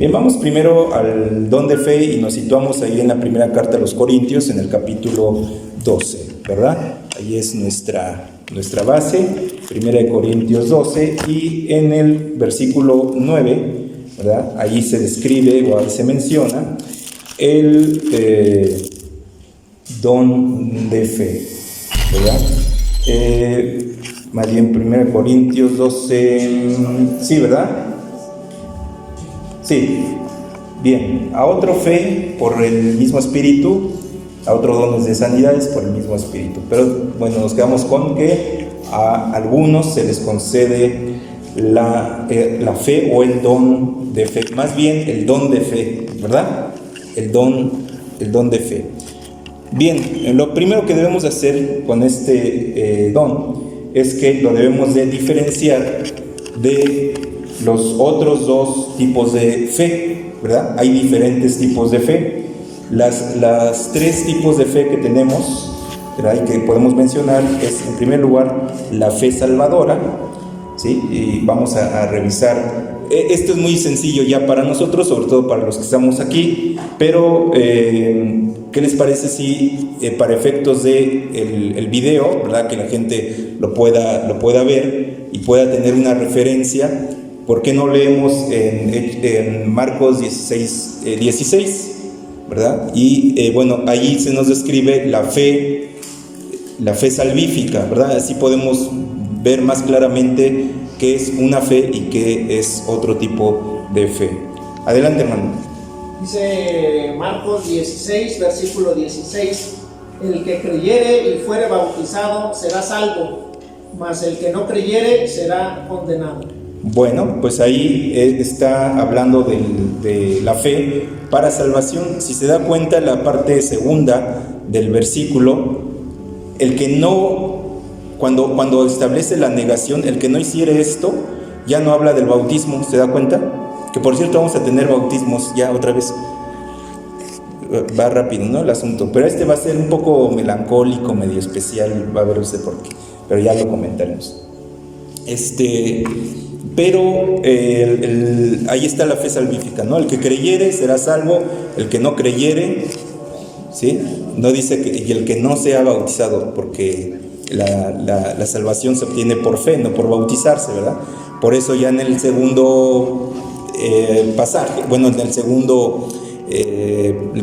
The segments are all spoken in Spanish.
Bien, vamos primero al don de fe y nos situamos ahí en la primera carta a los Corintios, en el capítulo 12, ¿verdad? Ahí es nuestra base, primera de Corintios 12, y en el versículo 9, ¿verdad? Ahí se describe o ahí se menciona el don de fe, ¿verdad? Más bien, 1 Corintios 12, sí, ¿verdad? Sí, bien. A otro fe por el mismo Espíritu, a otros dones de sanidades por el mismo Espíritu. Pero bueno, nos quedamos con que a algunos se les concede la fe o el don de fe, más bien el don de fe, ¿verdad? El don de fe. Bien, lo primero que debemos hacer con este don es que lo debemos de diferenciar de los otros dos tipos de fe, ¿verdad? Hay diferentes tipos de fe. Las tres tipos de fe que tenemos, ¿verdad? Y que podemos mencionar es, en primer lugar, la fe salvadora, ¿sí? Y vamos a revisar. Esto es muy sencillo ya para nosotros, sobre todo para los que estamos aquí, pero ¿qué les parece si para efectos de el video, ¿verdad? Que la gente lo pueda ver y pueda tener una referencia? ¿Por qué no leemos en Marcos 16, ¿verdad? Y bueno, ahí se nos describe la fe salvífica, ¿verdad? Así podemos ver más claramente qué es una fe y qué es otro tipo de fe. Adelante, hermano. Dice Marcos 16, versículo 16: el que creyere y fuere bautizado será salvo, mas el que no creyere será condenado. Bueno, pues ahí está hablando de la fe para salvación. Si se da cuenta, la parte segunda del versículo, el que no, cuando establece la negación, el que no hiciere esto, ya no habla del bautismo. ¿Se da cuenta? Que por cierto vamos a tener bautismos ya otra vez. Va rápido, ¿no? El asunto. Pero este va a ser un poco melancólico, medio especial, va a ver usted por qué. Pero ya lo comentaremos. Pero ahí está la fe salvífica, ¿no? El que creyere será salvo, el que no creyere, ¿sí? No dice y el que no sea bautizado, porque la salvación se obtiene por fe, no por bautizarse, ¿verdad? Por eso ya en el segundo pasaje, bueno, en el segundo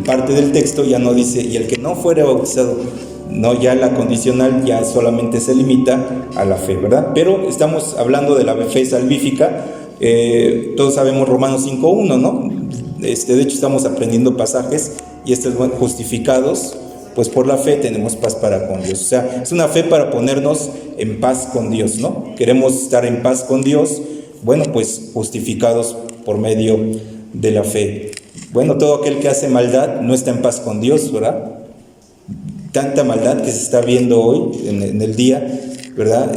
parte del texto ya no dice, y el que no fuere bautizado. No, ya la condicional ya solamente se limita a la fe, ¿verdad? Pero estamos hablando de la fe salvífica. Todos sabemos Romanos 5:1, ¿no? De hecho estamos aprendiendo pasajes y justificados, pues por la fe tenemos paz para con Dios. O sea, es una fe para ponernos en paz con Dios, ¿no? Queremos estar en paz con Dios, bueno, pues justificados por medio de la fe. Bueno, todo aquel que hace maldad no está en paz con Dios, ¿verdad? Tanta maldad que se está viendo hoy en el día, ¿verdad?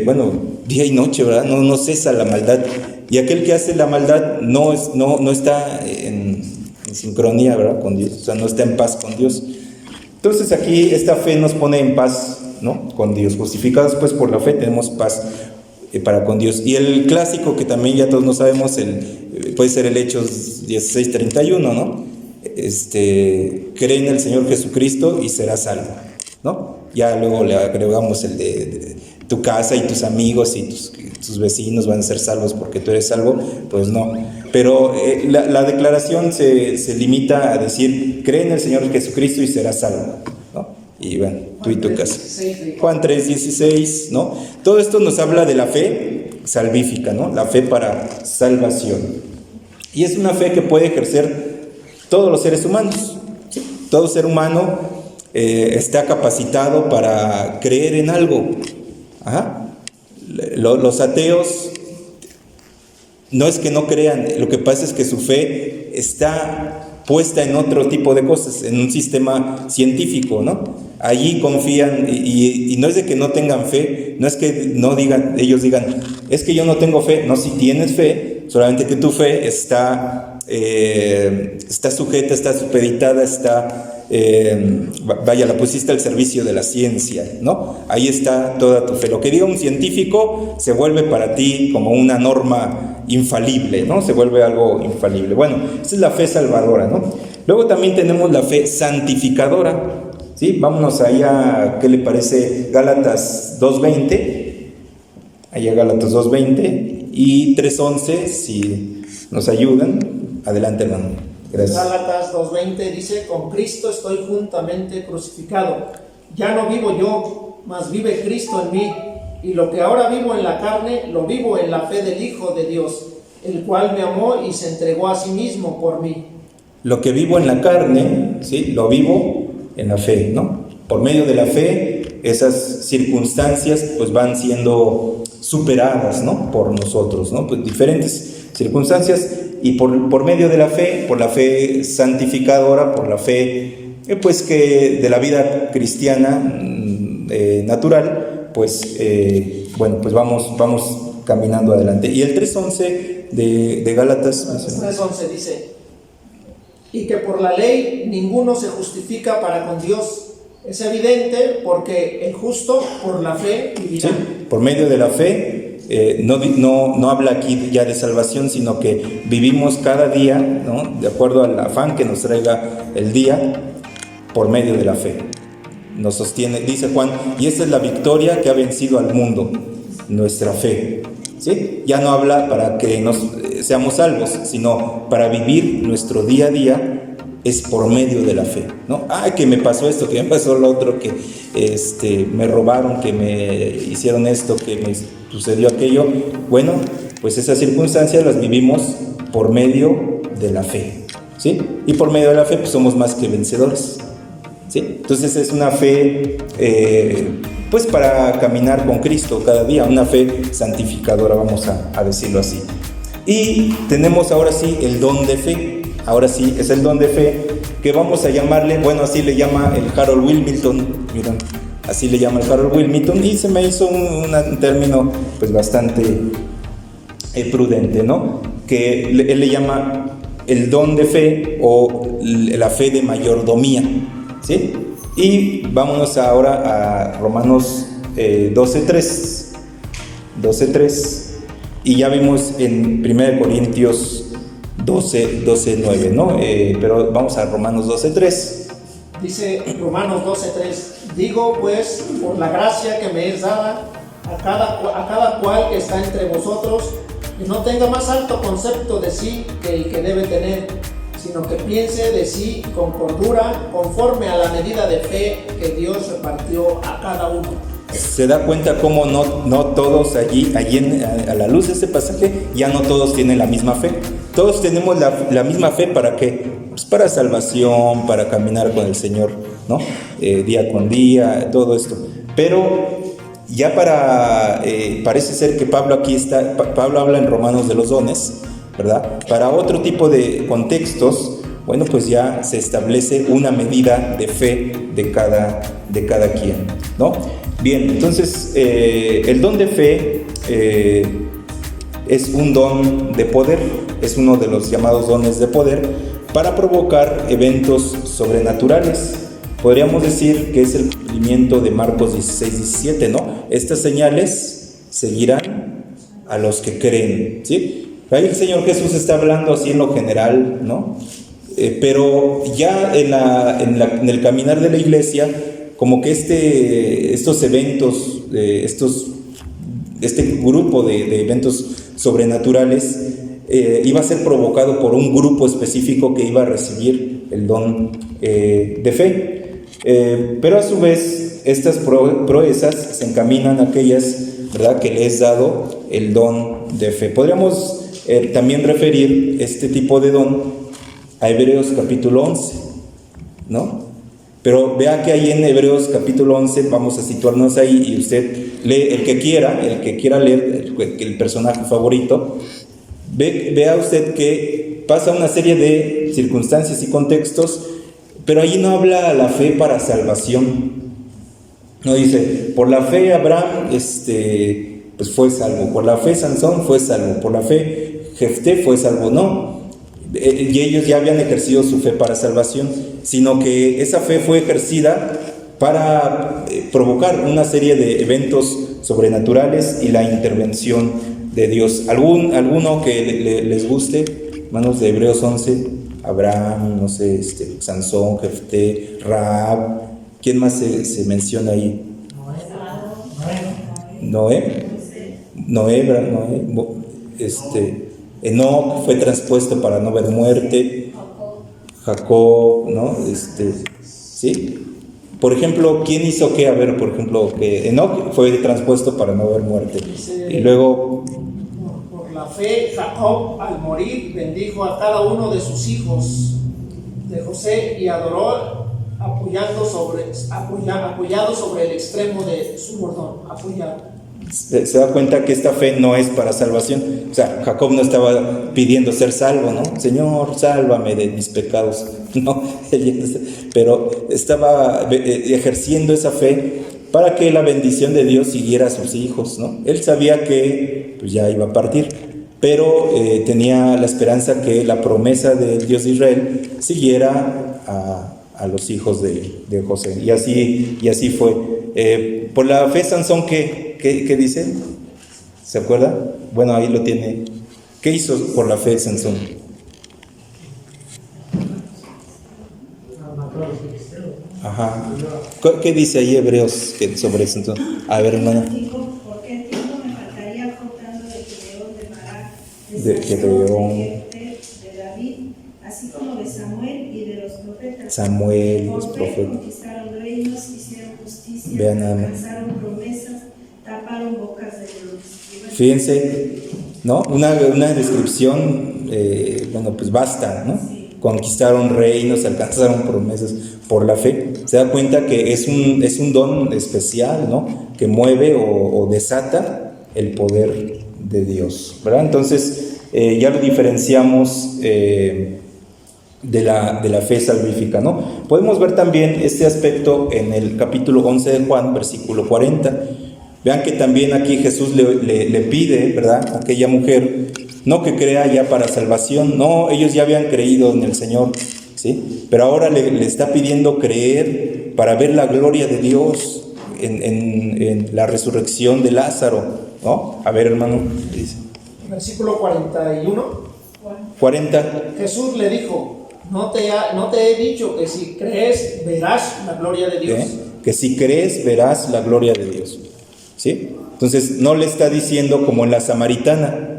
Bueno, día y noche, ¿verdad? No cesa la maldad. Y aquel que hace la maldad no está en sincronía, ¿verdad? Con Dios, o sea, no está en paz con Dios. Entonces aquí esta fe nos pone en paz, ¿no? Con Dios. Justificados pues por la fe tenemos paz para con Dios. Y el clásico que también ya todos no sabemos, puede ser el Hechos 16:31, ¿no? Cree en el Señor Jesucristo y serás salvo, ¿no? Ya luego le agregamos el de tu casa y tus amigos y tus vecinos van a ser salvos porque tú eres salvo. Pues no, pero la declaración se limita a decir, cree en el Señor Jesucristo y serás salvo, ¿no? Y bueno, tú y tu casa. Juan 3:16, ¿no? Todo esto nos habla de la fe salvífica, ¿no? La fe para salvación. Y es una fe que puede ejercer todos los seres humanos, ¿sí? Todo ser humano está capacitado para creer en algo. Ajá. Los ateos no es que no crean, lo que pasa es que su fe está puesta en otro tipo de cosas, en un sistema científico, ¿no? Allí confían y no es de que no tengan fe, no es que ellos digan, es que yo no tengo fe. No, si tienes fe, solamente que tu fe está sujeta, está supeditada, la pusiste al servicio de la ciencia, ¿no? Ahí está toda tu fe. Lo que diga un científico se vuelve para ti como una norma infalible, ¿no? Se vuelve algo infalible. Bueno, esa es la fe salvadora, ¿no? Luego también tenemos la fe santificadora, ¿sí? Vámonos allá, ¿qué le parece? Gálatas 2:20, allá Gálatas 2:20 y 3:11, si nos ayudan. Adelante, hermano. Gracias. Gálatas 2:20 dice: con Cristo estoy juntamente crucificado. Ya no vivo yo, mas vive Cristo en mí. Y lo que ahora vivo en la carne, lo vivo en la fe del Hijo de Dios, el cual me amó y se entregó a sí mismo por mí. Lo que vivo en la carne, ¿sí? Lo vivo en la fe, ¿no? Por medio de la fe, esas circunstancias pues van siendo superadas, ¿no? Por nosotros, ¿no? Pues diferentes circunstancias, y por medio de la fe, por la fe santificadora, por la fe pues que de la vida cristiana natural, pues bueno, pues vamos caminando adelante. Y el 3:11 de Gálatas. 3:11 dice: y que por la ley ninguno se justifica para con Dios. Es evidente, porque el justo por la fe vivirá. Sí, por medio de la fe, no habla aquí ya de salvación, sino que vivimos cada día, ¿no? De acuerdo al afán que nos traiga el día, por medio de la fe. Nos sostiene, dice Juan, y esta es la victoria que ha vencido al mundo, nuestra fe. ¿Sí? Ya no habla para que seamos salvos, sino para vivir nuestro día a día es por medio de la fe, ¿no? Ay, que me pasó esto, que me pasó lo otro, que me robaron, que me hicieron esto, que me sucedió aquello. Bueno, pues esas circunstancias las vivimos por medio de la fe, ¿sí? Y por medio de la fe pues somos más que vencedores, ¿sí? Entonces es una fe pues para caminar con Cristo cada día, una fe santificadora, vamos a decirlo así. Y tenemos ahora sí el don de fe. Ahora sí, es el don de fe que vamos a llamarle, bueno, así le llama el Harold Willmington, miren, así le llama el Harold Willmington, y se me hizo un término pues bastante prudente, ¿no? Que él le llama el don de fe o la fe de mayordomía, ¿sí? Y vámonos ahora a Romanos 12:3, y ya vimos en 1 Corintios 12:9, ¿no? Pero vamos a Romanos 12:3. Dice Romanos 12:3: digo pues, por la gracia que me es dada, a cada cual que está entre vosotros, que no tenga más alto concepto de sí que el que debe tener, sino que piense de sí con cordura, conforme a la medida de fe que Dios repartió a cada uno. Se da cuenta cómo no todos allí a la luz de este pasaje, ya no todos tienen la misma fe. Todos tenemos la misma fe, ¿para qué? Pues para salvación, para caminar con el Señor, ¿no? Día con día, todo esto. Pero ya parece ser que Pablo habla en Romanos de los dones, ¿verdad? Para otro tipo de contextos, bueno, pues ya se establece una medida de fe de cada quien, ¿no? Bien, entonces el don de fe es un don de poder, es uno de los llamados dones de poder para provocar eventos sobrenaturales. Podríamos decir que es el cumplimiento de Marcos 16:17, ¿no? Estas señales seguirán a los que creen, ¿sí? Ahí el Señor Jesús está hablando así en lo general, ¿no? Pero ya en el caminar de la iglesia, como que estos eventos, este grupo de eventos sobrenaturales iba a ser provocado por un grupo específico que iba a recibir el don de fe. Pero a su vez, estas proezas se encaminan a aquellas, ¿verdad?, que les es dado el don de fe. Podríamos también referir este tipo de don a Hebreos capítulo 11, ¿no? Pero vea que ahí en Hebreos capítulo 11, vamos a situarnos ahí, y usted lee el que quiera leer el personaje favorito, vea usted que pasa una serie de circunstancias y contextos, pero allí no habla la fe para salvación. No dice, por la fe Abraham pues fue salvo, por la fe Sansón fue salvo, por la fe Jefté fue salvo, no. Y ellos ya habían ejercido su fe para salvación, sino que esa fe fue ejercida para provocar una serie de eventos sobrenaturales y la intervención de Dios. ¿Alguno que les guste? Hermanos, de Hebreos 11, Abraham, no sé, Sansón, Jefté, Rahab. ¿Quién más se menciona ahí? Noé. Enoc fue traspuesto para no ver muerte. Jacob, ¿no? ¿Sí? Por ejemplo, ¿quién hizo qué? A ver, por ejemplo, que Enoc fue traspuesto para no ver muerte. Y luego, por la fe, Jacob al morir bendijo a cada uno de sus hijos de José y adoró apoyado sobre el extremo de su bordón. Se da cuenta que esta fe no es para salvación. O sea, Jacob no estaba pidiendo ser salvo, ¿no? Señor, sálvame de mis pecados. No, pero estaba ejerciendo esa fe para que la bendición de Dios siguiera a sus hijos, ¿no? Él sabía que pues, ya iba a partir, pero tenía la esperanza que la promesa del Dios de Israel siguiera a los hijos de José. Y así fue. Por la fe, Sansón, ¿qué dice? ¿Se acuerda? Bueno, ahí lo tiene. ¿Qué hizo por la fe Sansón? Ajá. ¿Qué dice ahí Hebreos sobre eso? Entonces, a ver, hermana. Porque el tiempo me faltaría contando de Gedeón, de Barak, de Gedeón, de David, así como de Samuel y de los profetas. Samuel, los profetas. Conquistaron reinos, hicieron justicia, vean nada más. alcanzaron promesas, taparon bocas de leones. Fíjense, ¿no? Una descripción, bueno, pues basta, ¿no? Sí. Conquistaron reinos, alcanzaron promesas por la fe. Se da cuenta que es un don especial, ¿no? Que mueve o desata el poder de Dios, ¿verdad? Entonces, ya lo diferenciamos de la fe salvífica, ¿no? Podemos ver también este aspecto en el capítulo 11 de Juan, versículo 40. Vean que también aquí Jesús le pide, ¿verdad?, a aquella mujer, no que crea ya para salvación, no, ellos ya habían creído en el Señor, ¿sí? Pero ahora le está pidiendo creer para ver la gloria de Dios en la resurrección de Lázaro, ¿no? A ver, hermano, ¿qué dice? Versículo 41. 40. Jesús le dijo, no te he dicho que si crees verás la gloria de Dios. Que si crees verás la gloria de Dios, ¿sí? Entonces no le está diciendo como en la samaritana.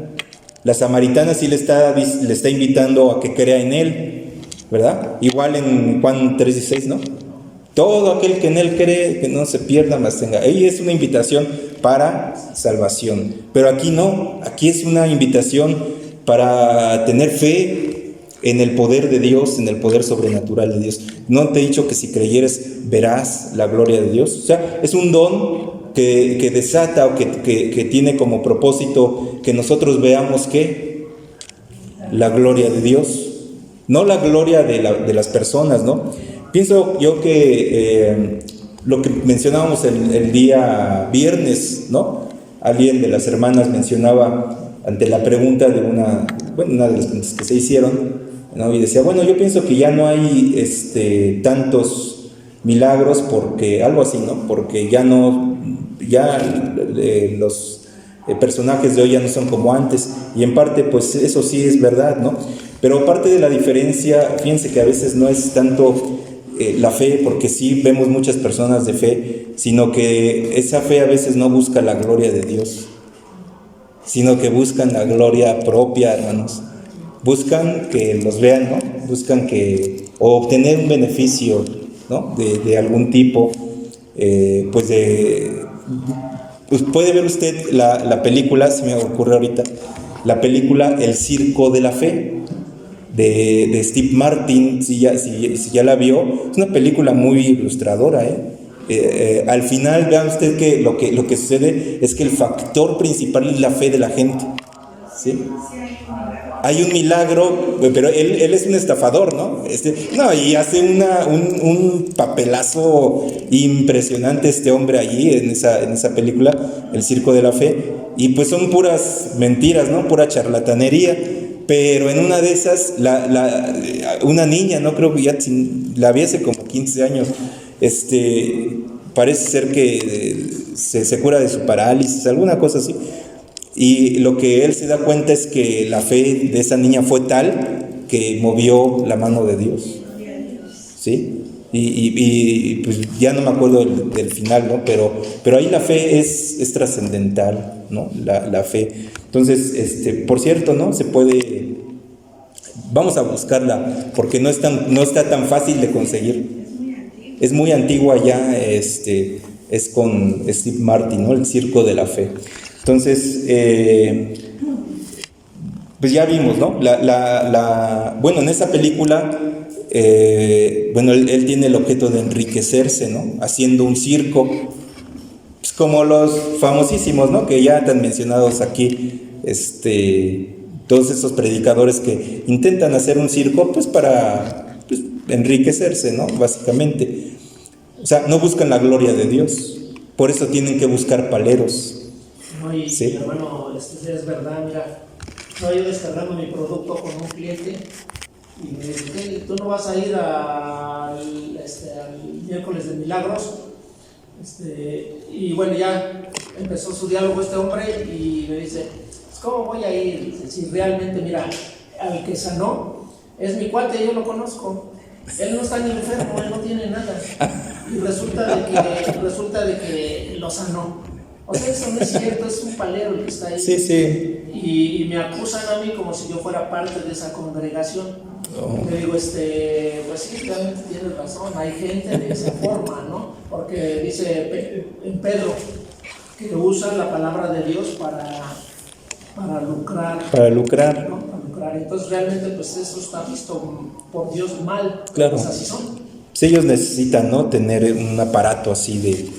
La samaritana sí le está invitando a que crea en Él, ¿verdad? Igual en Juan 3:16, ¿no? Todo aquel que en Él cree, que no se pierda, mas tenga. Ahí es una invitación para salvación. Pero aquí no, aquí es una invitación para tener fe en el poder de Dios, en el poder sobrenatural de Dios. No te he dicho que si creyeres verás la gloria de Dios. O sea, es un don que desata o que tiene como propósito que nosotros veamos que la gloria de Dios, no la gloria de las personas, ¿no? Pienso yo que lo que mencionábamos el día viernes, ¿no? Alguien de las hermanas mencionaba ante la pregunta de una de las preguntas que se hicieron, ¿no? Y decía, bueno, yo pienso que ya no hay tantos milagros porque, algo así, ¿no? Porque los personajes de hoy ya no son como antes, y en parte pues eso sí es verdad, ¿no? Pero parte de la diferencia, fíjense que a veces no es tanto la fe, porque sí vemos muchas personas de fe, sino que esa fe a veces no busca la gloria de Dios, sino que buscan la gloria propia, hermanos. Buscan que los vean, ¿no? Buscan o obtener un beneficio, ¿no? De algún tipo, pues puede ver usted la película, se me ocurre ahorita, la película El Circo de la Fe, de Steve Martin, si ya la vio. Es una película muy ilustradora, al final vean usted que lo que sucede es que el factor principal es la fe de la gente, ¿sí? Hay un milagro, pero él es un estafador, ¿no? Y hace un papelazo impresionante este hombre allí en esa película, El Circo de la Fe, y pues son puras mentiras, ¿no? Pura charlatanería. Pero en una de esas, una niña, no creo que ya la vi hace como 15 años, parece ser que se cura de su parálisis, alguna cosa así. Y lo que él se da cuenta es que la fe de esa niña fue tal que movió la mano de Dios. ¿Sí? Y pues ya no me acuerdo del final, ¿no? Pero ahí la fe es trascendental, ¿no? La fe. Entonces, por cierto, ¿no? Se puede, vamos a buscarla, porque no está tan fácil de conseguir. Es muy antigua ya, es con Steve Martin, ¿no? El Circo de la Fe. Entonces, pues ya vimos, ¿no? Bueno, en esa película, bueno, él tiene el objeto de enriquecerse, ¿no? Haciendo un circo, pues como los famosísimos, ¿no? Que ya están mencionados aquí, todos esos predicadores que intentan hacer un circo, pues para pues, enriquecerse, ¿no? Básicamente. O sea, no buscan la gloria de Dios, por eso tienen que buscar paleros. No, y ¿Sí? hermano, es verdad, mira, estaba yo descargando mi producto con un cliente y me dice, "Hey, tú no vas a ir al miércoles de milagros", y bueno, ya empezó su diálogo este hombre y me dice, ¿cómo voy a ir? Dice, si realmente, mira, al que sanó es mi cuate, yo lo conozco, él no está ni enfermo, él no tiene nada, y resulta de que lo sanó. O sea, eso no es cierto, es un palero el que está ahí. Sí, sí. Y me acusan a mí como si yo fuera parte de esa congregación. Le digo, pues sí, realmente tienes razón, hay gente de esa forma, ¿no? Porque dice en Pedro que usa la palabra de Dios para lucrar. Para lucrar. ¿No? Para lucrar. Entonces realmente pues eso está visto por Dios mal. Claro. Pues así son. Pues ellos necesitan, ¿no? Tener un aparato así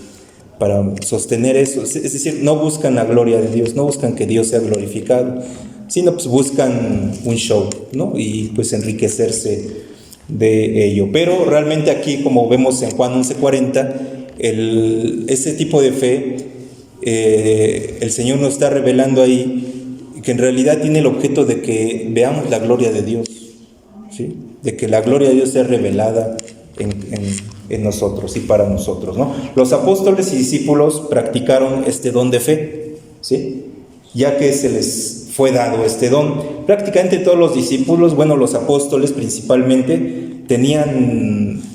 para sostener eso. Es decir, no buscan la gloria de Dios, no buscan que Dios sea glorificado, sino pues buscan un show, ¿no? Y pues enriquecerse de ello. Pero realmente aquí, como vemos en Juan 11:40, ese tipo de fe, el Señor nos está revelando ahí que en realidad tiene el objeto de que veamos la gloria de Dios, ¿sí? De que la gloria de Dios sea revelada en nosotros y para nosotros, ¿no? Los apóstoles y discípulos practicaron este don de fe, ¿sí? Ya que se les fue dado este don. Prácticamente todos los discípulos, bueno, los apóstoles principalmente,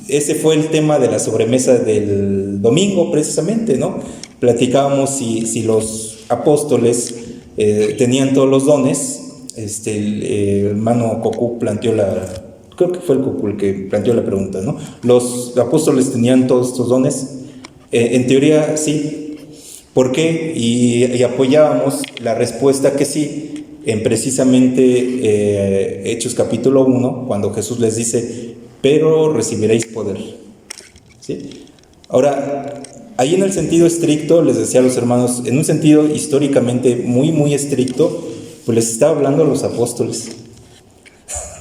ese fue el tema de la sobremesa del domingo precisamente, ¿no? Platicábamos si los apóstoles tenían todos los dones. El hermano Cocú creo que fue el Cocú el que planteó la pregunta, ¿no? ¿Los apóstoles tenían todos estos dones? En teoría sí. ¿Por qué? Y apoyábamos la respuesta que sí, en precisamente Hechos capítulo 1, cuando Jesús les dice, pero recibiréis poder, ¿sí? Ahora, ahí en el sentido estricto, les decía a los hermanos, en un sentido históricamente muy, muy estricto, pues les estaba hablando a los apóstoles.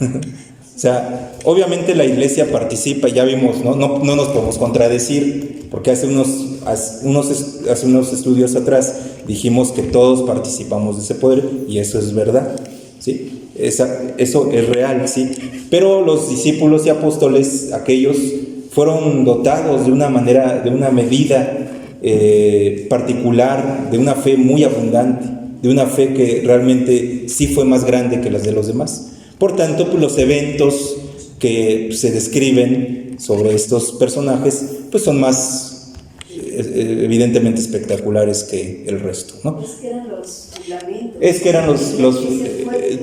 O sea, obviamente la iglesia participa, ya vimos, no nos podemos contradecir, porque hace unos estudios atrás dijimos que todos participamos de ese poder, y eso es verdad, ¿sí? Eso es real, ¿sí? Pero los discípulos y apóstoles, aquellos, fueron dotados de una manera, de una medida particular, de una fe muy abundante, de una fe que realmente sí fue más grande que las de los demás. Por tanto, pues los eventos que se describen sobre estos personajes, pues son más evidentemente espectaculares que el resto, ¿no? Es que eran los fundamentos. Es que eran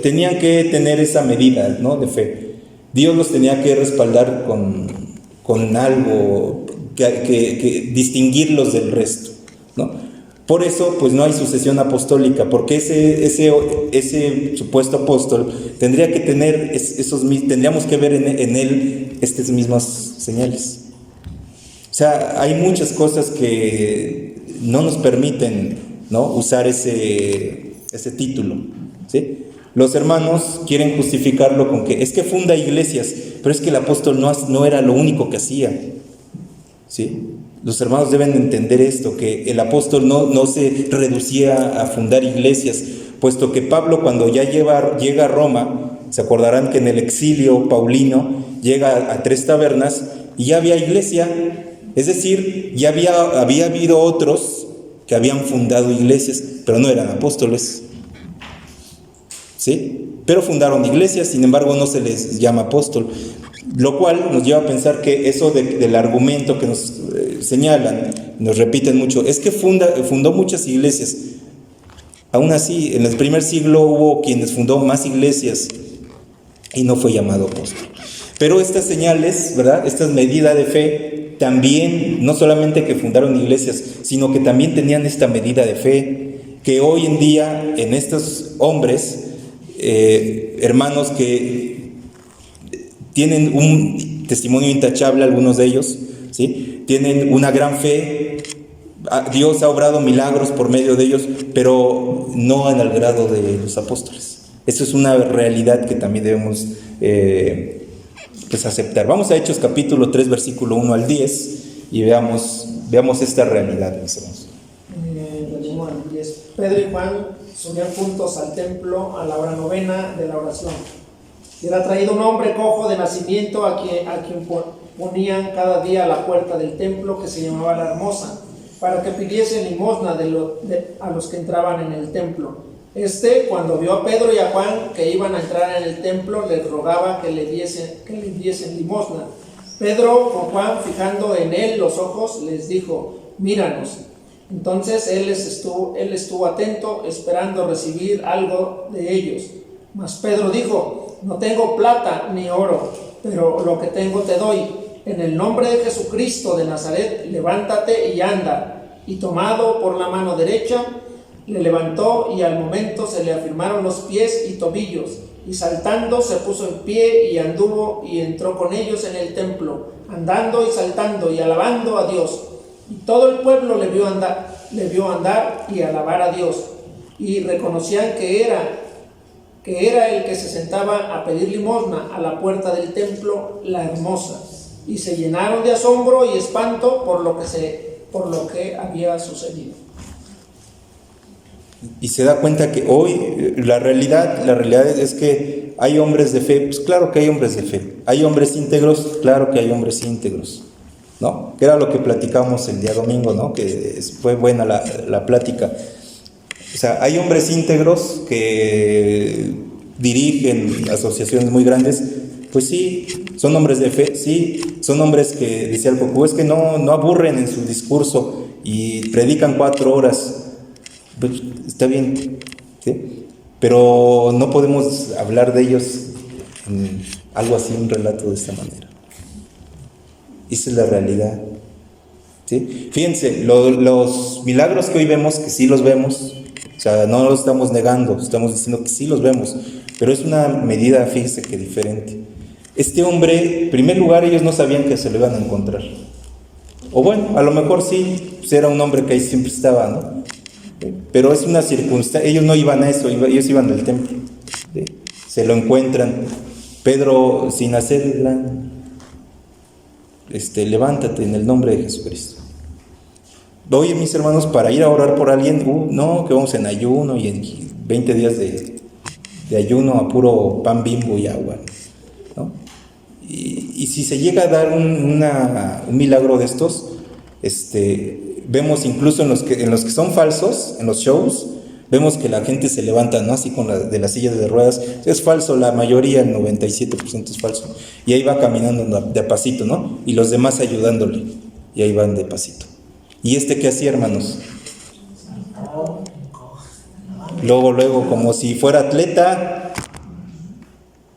tenían que tener esa medida, ¿no? De fe. Dios los tenía que respaldar con algo que distinguirlos del resto, ¿no? Por eso, pues no hay sucesión apostólica, porque ese supuesto apóstol tendría que tener tendríamos que ver en él estas mismas señales. O sea, hay muchas cosas que no nos permiten, ¿no? Usar ese título, ¿sí? Los hermanos quieren justificarlo con que es que funda iglesias, pero es que el apóstol no era lo único que hacía, ¿sí? Los hermanos deben entender esto, que el apóstol no se reducía a fundar iglesias, puesto que Pablo, cuando ya llega a Roma, se acordarán que en el exilio paulino llega a 3 tabernas y ya había iglesia, es decir, ya había habido otros que habían fundado iglesias, pero no eran apóstoles. ¿sí? Pero fundaron iglesias, sin embargo no se les llama apóstol, lo cual nos lleva a pensar que eso del argumento que nos señalan, nos repiten mucho, es que fundó muchas iglesias. Aún así, en el primer siglo hubo quienes fundó más iglesias y no fue llamado apóstol. Pero estas señales, ¿verdad?, estas medidas de fe, también, no solamente que fundaron iglesias, sino que también tenían esta medida de fe, que hoy en día en estos hombres, hermanos que tienen un testimonio intachable, algunos de ellos, ¿sí?, tienen una gran fe, Dios ha obrado milagros por medio de ellos, pero no en el grado de los apóstoles. Eso es una realidad que también debemos pues aceptar. Vamos a Hechos capítulo 3, versículo 1 al 10 y veamos esta realidad, mis hermanos. Pedro y Juan subían juntos al templo a la hora novena de la oración. Y era traído un hombre cojo de nacimiento a quien ponían cada día a la puerta del templo, que se llamaba La Hermosa, para que pidiesen limosna a los que entraban en el templo. Cuando vio a Pedro y a Juan que iban a entrar en el templo, les rogaba que le diesen limosna. Pedro, con Juan fijando en él los ojos, les dijo: míranos. Entonces él estuvo atento, esperando recibir algo de ellos. Mas Pedro dijo: no tengo plata ni oro, pero lo que tengo te doy. En el nombre de Jesucristo de Nazaret, levántate y anda. Y tomado por la mano derecha, le levantó, y al momento se le afirmaron los pies y tobillos, y saltando se puso en pie y anduvo y entró con ellos en el templo, andando y saltando y alabando a Dios. Y todo el pueblo le vio andar y alabar a Dios, y reconocían que era el que se sentaba a pedir limosna a la puerta del templo, La Hermosa, y se llenaron de asombro y espanto por lo que había sucedido. Y se da cuenta que hoy la realidad es que hay hombres de fe. Pues claro que hay hombres de fe. Hay hombres íntegros, claro que hay hombres íntegros, ¿no? Que era lo que platicamos el día domingo, ¿no? Que fue buena la plática. O sea, hay hombres íntegros que dirigen asociaciones muy grandes. Pues sí, son hombres de fe, sí, son hombres que, decía el Popú, es que no aburren en su discurso y predican 4 horas. Pues está bien, ¿sí? Pero no podemos hablar de ellos en algo así, un relato de esta manera. Esa es la realidad, ¿sí? Fíjense, los milagros que hoy vemos, que sí los vemos, o sea, no los estamos negando, estamos diciendo que sí los vemos, pero es una medida, fíjense, que diferente. Este hombre, en primer lugar, ellos no sabían que se lo iban a encontrar. O bueno, a lo mejor sí, pues era un hombre que ahí siempre estaba, ¿no? Pero es una circunstancia, ellos no iban a eso, ellos iban al templo, ¿sí? Se lo encuentran. Pedro, sin hacer el gran, levántate en el nombre de Jesucristo. Oye, mis hermanos, para ir a orar por alguien, no, que vamos en ayuno y en 20 días de ayuno a puro pan Bimbo y agua, ¿no? Y si se llega a dar un milagro de estos, vemos incluso en los que son falsos, en los shows, vemos que la gente se levanta, ¿no? Así de las sillas de ruedas. Es falso, la mayoría, el 97% es falso. Y ahí va caminando de pasito, ¿no? Y los demás ayudándole. Y ahí van de pasito. ¿Y qué hacía, hermanos? Luego, como si fuera atleta,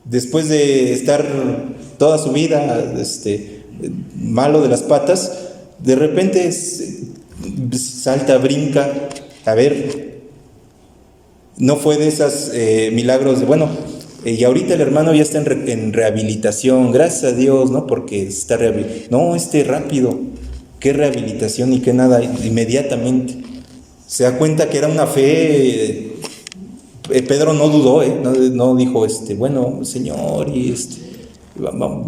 después de estar toda su vida malo de las patas, de repente salta, brinca. A ver, no fue de esos milagros de, bueno, y ahorita el hermano ya está en rehabilitación, gracias a Dios, ¿no? Porque está rehabilitado. No, rápido, qué rehabilitación y qué nada, inmediatamente. Se da cuenta que era una fe. Pedro no dudó, no dijo, bueno, Señor, y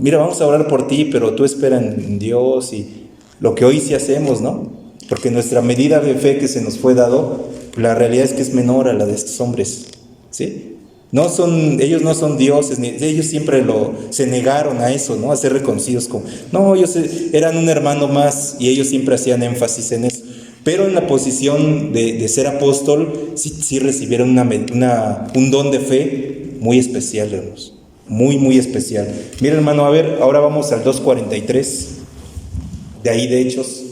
mira, vamos a orar por ti, pero tú espera en Dios, y lo que hoy sí hacemos, ¿no? Porque nuestra medida de fe que se nos fue dado, la realidad es que es menor a la de estos hombres, ¿sí? Ellos no son dioses, ellos siempre se negaron a eso, ¿no? A ser reconocidos como, no, ellos eran un hermano más, y ellos siempre hacían énfasis en eso. pero en la posición de ser apóstol, sí recibieron un don de fe muy especial, hermanos. Muy, muy especial. Mira, hermano, a ver, ahora vamos al 2:43, de ahí de Hechos.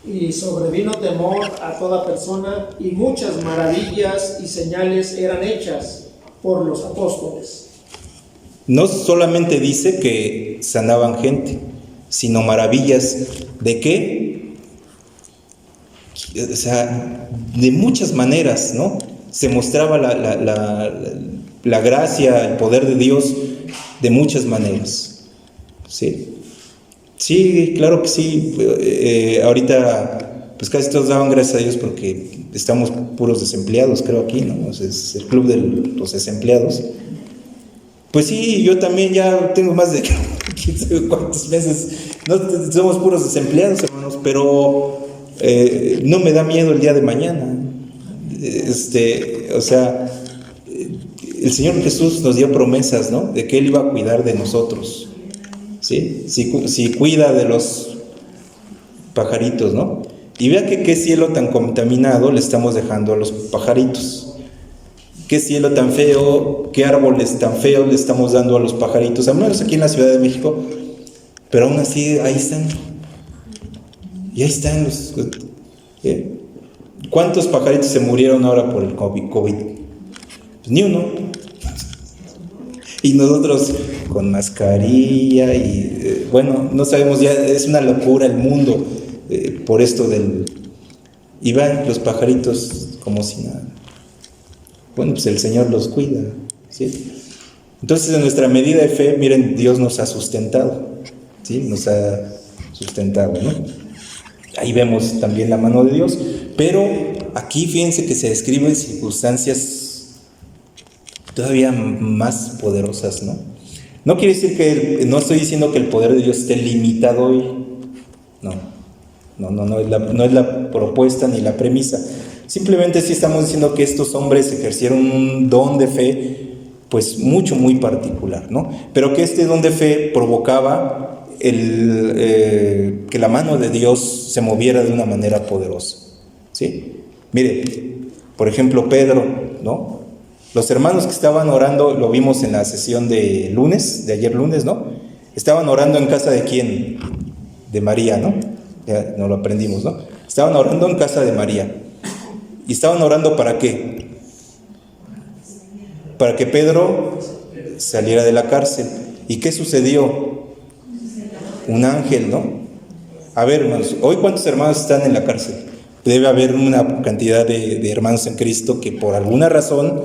Y sobrevino temor a toda persona, y muchas maravillas y señales eran hechas por los apóstoles. No solamente dice que sanaban gente, sino maravillas. ¿De qué? O sea, de muchas maneras, ¿no? Se mostraba la gracia, el poder de Dios de muchas maneras. ¿Sí? Sí, claro que sí. Ahorita, pues casi todos daban gracias a Dios porque estamos puros desempleados, creo, aquí, ¿no? O sea, es el club de los desempleados. Pues sí, yo también ya tengo más de 15 cuántos meses. No somos puros desempleados, hermanos, pero no me da miedo el día de mañana. O sea, el Señor Jesús nos dio promesas, ¿no? De que Él iba a cuidar de nosotros, ¿sí? Si cuida de los pajaritos, ¿no? Y vea que qué cielo tan contaminado le estamos dejando a los pajaritos. Qué cielo tan feo, qué árboles tan feos le estamos dando a los pajaritos, al menos aquí en la Ciudad de México, pero aún así ahí están. Y ahí están los... ¿Cuántos pajaritos se murieron ahora por el COVID? Pues ni uno. Y nosotros con mascarilla y... bueno, no sabemos, ya es una locura el mundo por esto del... Y van los pajaritos como si nada. Bueno, pues el Señor los cuida, ¿sí? Entonces, en nuestra medida de fe, miren, Dios nos ha sustentado, ¿sí? Nos ha sustentado, ¿no? Ahí vemos también la mano de Dios, pero aquí fíjense que se describen circunstancias todavía más poderosas, ¿no? No quiere decir que, no estoy diciendo que el poder de Dios esté limitado hoy, no es la propuesta ni la premisa. Simplemente sí estamos diciendo que estos hombres ejercieron un don de fe, pues muy particular, ¿no? Pero que este don de fe provocaba que la mano de Dios se moviera de una manera poderosa, ¿sí? Mire, por ejemplo, Pedro, ¿no? Los hermanos que estaban orando, lo vimos en la sesión de ayer lunes, ¿no? Estaban orando en casa de ¿quién? De María, ¿no? Ya no lo aprendimos, ¿no? Estaban orando en casa de María. ¿Y estaban orando para qué? Para que Pedro saliera de la cárcel. ¿Y qué sucedió? Un ángel, ¿no? A ver, hermanos, hoy ¿cuántos hermanos están en la cárcel? Debe haber una cantidad de hermanos en Cristo que por alguna razón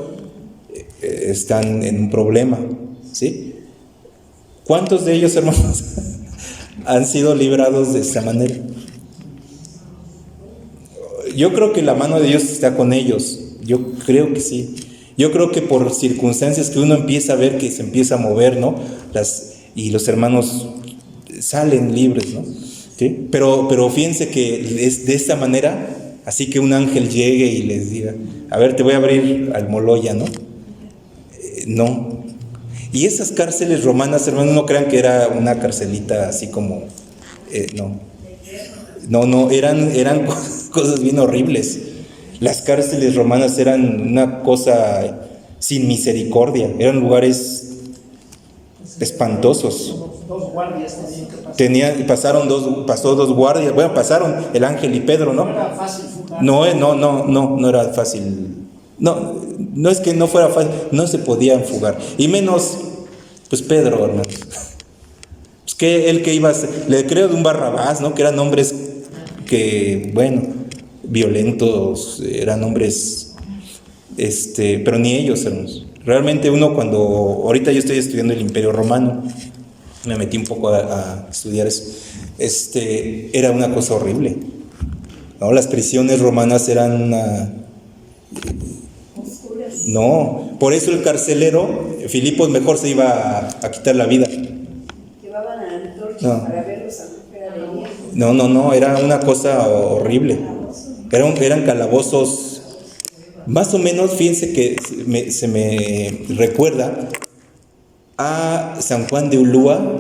están en un problema, ¿sí? ¿Cuántos de ellos, hermanos, han sido librados de esta manera? Yo creo que la mano de Dios está con ellos, yo creo que sí. Yo creo que por circunstancias que uno empieza a ver que se empieza a mover, ¿no? Y los hermanos salen libres, ¿no? ¿Sí? Pero fíjense que es de esta manera, así que un ángel llegue y les diga, a ver, te voy a abrir al Moloya, ¿no? No. Y esas cárceles romanas, hermanos, no crean que era una carcelita así como, no, eran cosas bien horribles. Las cárceles romanas eran una cosa sin misericordia, eran lugares espantosos. Dos guardias tenían que pasar. Pasó dos guardias, bueno, pasaron el ángel y Pedro, ¿no? No era fácil fugar. No era fácil. No es que no fuera fácil, no se podían fugar. Y menos, pues Pedro, hermanos. Pues que él que iba a ser, le creo de un Barrabás, ¿no? Que eran hombres que, bueno, violentos, eran hombres, pero ni ellos, hermanos. Realmente uno cuando, ahorita yo estoy estudiando el Imperio Romano, me metí un poco a estudiar eso, era una cosa horrible, ¿no? Las prisiones romanas eran no, por eso el carcelero, Filipos, mejor se iba a quitar la vida. Llevaban antorchas para verlos afuera de ellos. No, era una cosa horrible. Eran calabozos, más o menos, fíjense que se me recuerda a San Juan de Ulúa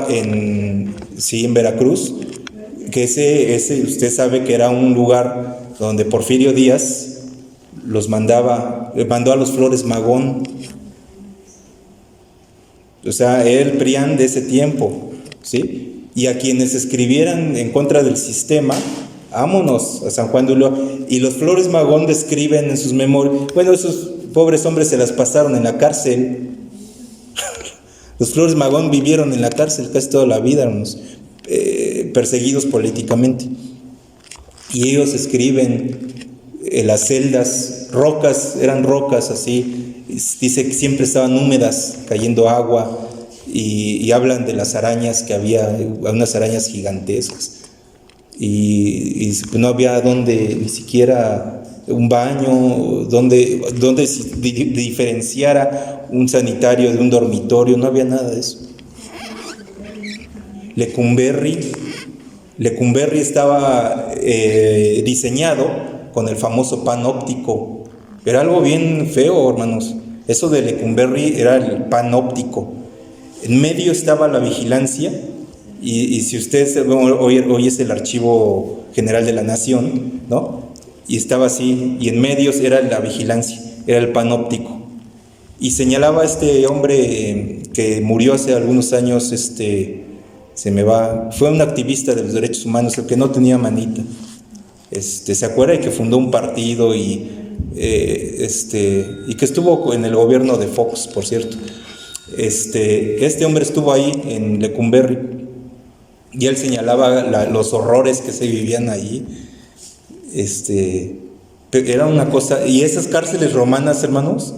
en Veracruz, que ese usted sabe que era un lugar donde Porfirio Díaz mandó a los Flores Magón. O sea, era el PRIAN de ese tiempo, ¿sí? Y a quienes escribieran en contra del sistema, vámonos a San Juan de Ulúa. Y los Flores Magón describen en sus memorias, bueno, esos pobres hombres se las pasaron en la cárcel. Los Flores Magón vivieron en la cárcel casi toda la vida, hermanos, perseguidos políticamente. Y ellos escriben en las celdas, eran rocas así, dice que siempre estaban húmedas, cayendo agua, y hablan de las arañas que había, unas arañas gigantescas, y no había donde, ni siquiera un baño, donde diferenciara un sanitario de un dormitorio, no había nada de eso. Lecumberri estaba diseñado con el famoso pan óptico. Era algo bien feo, hermanos. Eso de Lecumberri era el pan óptico. En medio estaba la vigilancia, y si ustedes hoy es el Archivo General de la Nación, ¿no? Y estaba así, y en medio era la vigilancia, era el pan óptico. Y señalaba a este hombre que murió hace algunos años, fue un activista de los derechos humanos, el que no tenía manita. ¿Se acuerda? Y que fundó un partido y que estuvo en el gobierno de Fox, por cierto. Este hombre estuvo ahí en Lecumberri y él señalaba los horrores que se vivían ahí. Era una cosa, y esas cárceles romanas, hermanos,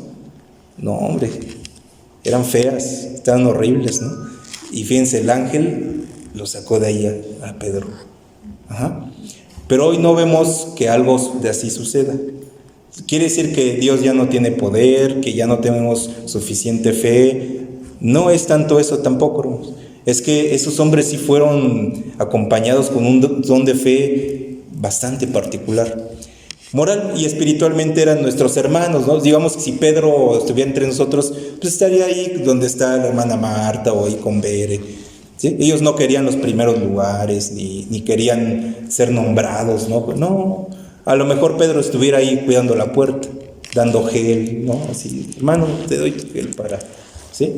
no, hombre, eran feas, estaban horribles, ¿no? Y fíjense, el ángel lo sacó de ahí a Pedro. Ajá. Pero hoy no vemos que algo de así suceda. Quiere decir que Dios ya no tiene poder, que ya no tenemos suficiente fe. No es tanto eso tampoco, hermanos. Es que esos hombres sí fueron acompañados con un don de fe bastante particular. Moral y espiritualmente eran nuestros hermanos, ¿no? Digamos que si Pedro estuviera entre nosotros, pues estaría ahí donde está la hermana Marta o ahí con Bere, ¿sí? Ellos no querían los primeros lugares, ni querían ser nombrados, ¿no? No, a lo mejor Pedro estuviera ahí cuidando la puerta, dando gel, ¿no? Así, hermano, te doy gel para, ¿sí?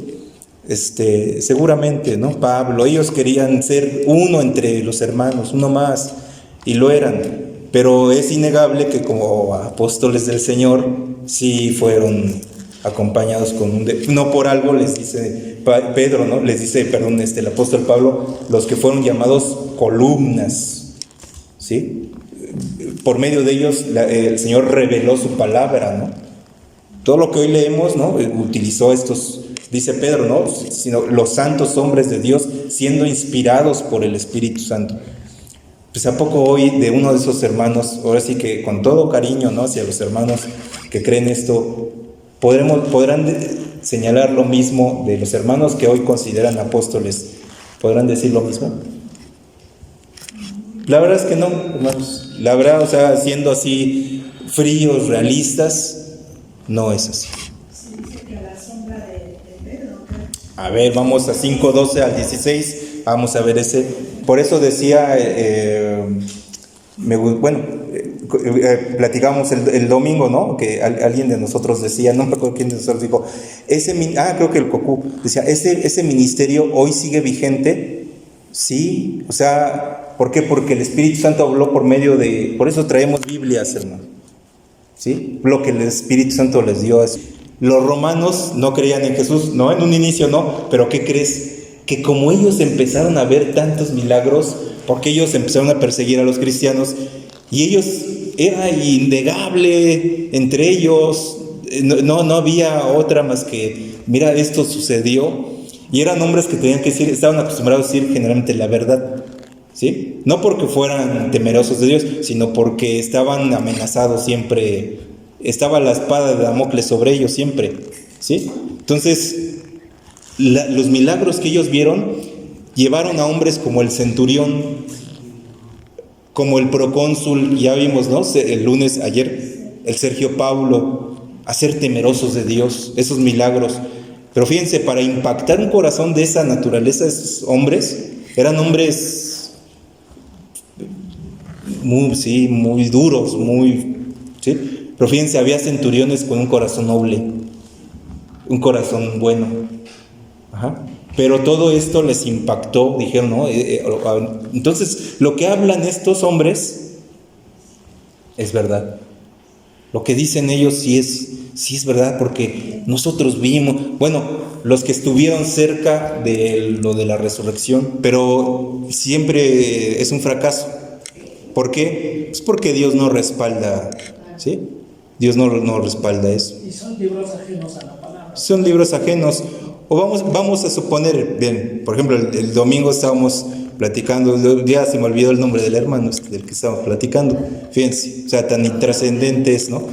Seguramente, ¿no? Pablo, ellos querían ser uno entre los hermanos, uno más, y lo eran. Pero es innegable que como apóstoles del Señor sí fueron acompañados con no por algo les dice Pedro, ¿no? Les dice, perdón, el apóstol Pablo, los que fueron llamados columnas, ¿sí? Por medio de ellos el Señor reveló su palabra, ¿no? Todo lo que hoy leemos, ¿no? Utilizó estos, dice Pedro, ¿no? Sino los santos hombres de Dios siendo inspirados por el Espíritu Santo. Pues a poco hoy de uno de esos hermanos, ahora sí que con todo cariño, ¿no? Hacia los hermanos que creen esto, podrán señalar lo mismo de los hermanos que hoy consideran apóstoles. ¿Podrán decir lo mismo? La verdad es que no, hermanos. La verdad, o sea, siendo así fríos, realistas, no es así. A ver, vamos a 5:12 al 16, vamos a ver ese. Por eso decía, platicamos el domingo, ¿no? Que alguien de nosotros decía, no me acuerdo quién de nosotros dijo, creo que el Cocú, decía, ese ministerio hoy sigue vigente, sí, o sea, ¿por qué? Porque el Espíritu Santo habló por eso traemos Biblias, hermano, ¿sí? Lo que el Espíritu Santo les dio es. Los romanos no creían en Jesús, no, en un inicio no, pero ¿qué crees? Que como ellos empezaron a ver tantos milagros, porque ellos empezaron a perseguir a los cristianos, y ellos, era innegable entre ellos, no había otra más que, mira, esto sucedió, y eran hombres que tenían que decir, estaban acostumbrados a decir generalmente la verdad, ¿sí? No porque fueran temerosos de Dios, sino porque estaban amenazados siempre, estaba la espada de Damocles sobre ellos siempre, ¿sí? Entonces, los milagros que ellos vieron llevaron a hombres como el centurión, como el procónsul, ya vimos, ¿no? El lunes, ayer, el Sergio Paulo, a ser temerosos de Dios, esos milagros. Pero fíjense, para impactar un corazón de esa naturaleza, esos hombres, eran hombres sí, muy duros, ¿sí? Pero fíjense, había centuriones con un corazón noble, un corazón bueno. Ajá. Pero todo esto les impactó, dijeron, ¿no? Entonces, lo que hablan estos hombres es verdad. Lo que dicen ellos sí es verdad, porque nosotros vimos, bueno, los que estuvieron cerca de lo de la resurrección, pero siempre es un fracaso. ¿Por qué? Es porque Dios no respalda, ¿sí? Dios no respalda eso. Y son libros ajenos a la palabra. Son libros ajenos. O vamos a suponer, bien, por ejemplo, el domingo estábamos platicando, ya se me olvidó el nombre del hermano del que estábamos platicando, fíjense, o sea, tan intrascendentes, ¿no?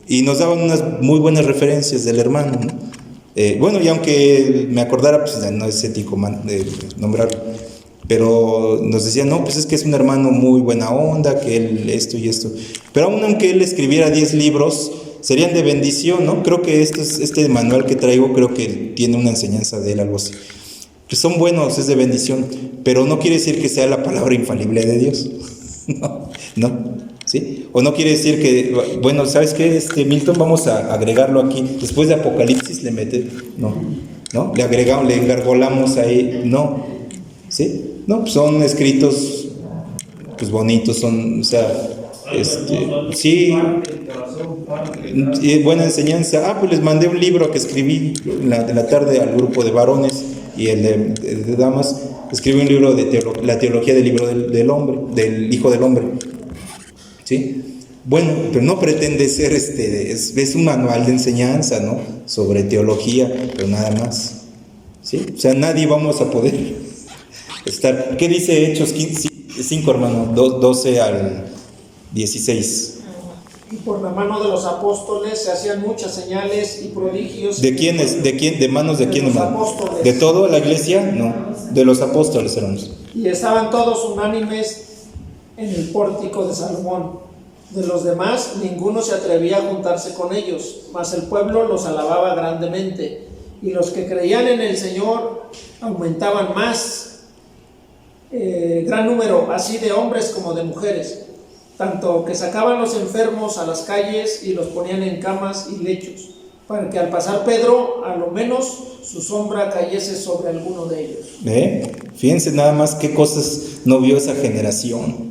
Y nos daban unas muy buenas referencias del hermano, ¿no? Bueno, y aunque me acordara, pues no es ético nombrarlo, pero nos decían, no, pues es que es un hermano muy buena onda, que él esto y esto, pero aún aunque él escribiera 10 libros, serían de bendición, ¿no? Creo que este manual que traigo, creo que tiene una enseñanza de él, algo así. Que son buenos, es de bendición, pero no quiere decir que sea la palabra infalible de Dios. No, ¿sí? O no quiere decir que, bueno, ¿sabes qué? Milton, vamos a agregarlo aquí. Después de Apocalipsis le mete, no, le agregamos, le engargolamos ahí, no, ¿sí? No, pues son escritos, pues bonitos, son, o sea, sí, buena enseñanza. Pues les mandé un libro que escribí en la tarde al grupo de varones y el de damas. Escribí un libro de la teología del libro del hombre, del Hijo del Hombre, ¿sí? Bueno, pero no pretende ser es un manual de enseñanza, ¿no? Sobre teología, pero nada más, ¿sí? O sea, nadie vamos a poder estar. ¿Qué dice Hechos 5, hermano? 12 al 16. Y por la mano de los apóstoles se hacían muchas señales y prodigios. ¿De quiénes? ¿De manos de quién, hermano? Apóstoles. ¿De toda la iglesia? No, de los apóstoles, hermanos. Y estaban todos unánimes en el pórtico de Salomón. De los demás, ninguno se atrevía a juntarse con ellos, mas el pueblo los alababa grandemente. Y los que creían en el Señor aumentaban más, gran número, así de hombres como de mujeres. Tanto que sacaban los enfermos a las calles y los ponían en camas y lechos, para que al pasar Pedro, a lo menos su sombra cayese sobre alguno de ellos. Fíjense nada más qué cosas no vio esa generación.